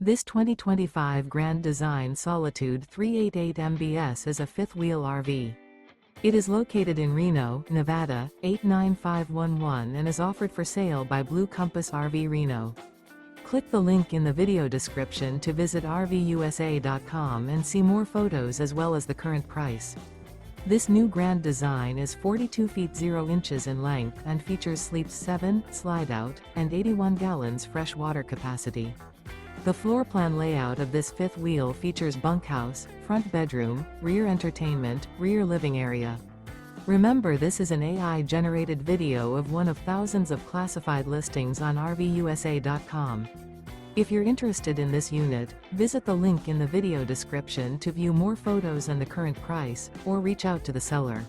This 2025 Grand Design Solitude 388 MBS is a fifth-wheel RV. It is located in Reno, Nevada, 89511 and is offered for sale by Blue Compass RV Reno. Click the link in the video description to visit RVUSA.com and see more photos as well as the current price. This new Grand Design is 42 feet 0 inches in length and features sleeps 7, Slideout, and 81 gallons fresh water capacity. The floor plan layout of this fifth wheel features bunkhouse, front bedroom, rear entertainment, rear living area. Remember, this is an AI-generated video of one of thousands of classified listings on RVUSA.com. If you're interested in this unit, visit the link in the video description to view more photos and the current price, or reach out to the seller.